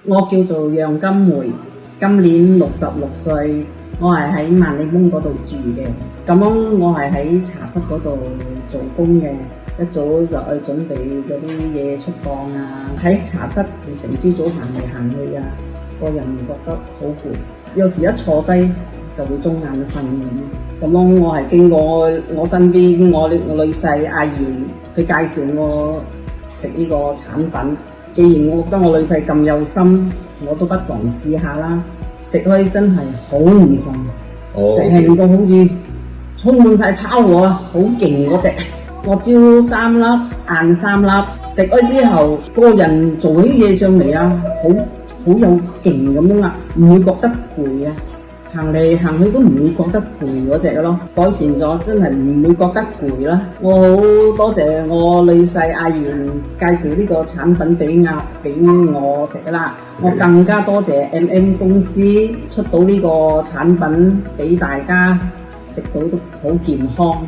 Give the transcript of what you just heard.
我叫做楊金梅，今年66歲，我係喺萬里翁嗰度住嘅。咁樣我係喺茶室嗰度做工嘅，一早就去準備嗰啲嘢出檔啊。喺茶室成朝早行嚟行去啊，個人覺得好攰，有時一坐低就會中眼瞓咁。咁樣我係經過我身邊我女婿阿賢，佢介紹我食呢個產品。既然我覺得我女婿咁有心，我都不妨試下啦。食開真係好唔同，成個好似充滿晒 power 啊，好勁嗰隻。我朝3粒，晏3粒，食開之後個人做起嘢上嚟啊，好有勁咁樣啊，唔會覺得攰啊。行嚟行去都唔會覺得攰嗰隻咯，改善咗真係唔會覺得攰啦。我好多謝我女婿阿賢介紹呢個產品俾我食啦。我更加多謝 MM 公司出到呢個產品俾大家食到都好健康。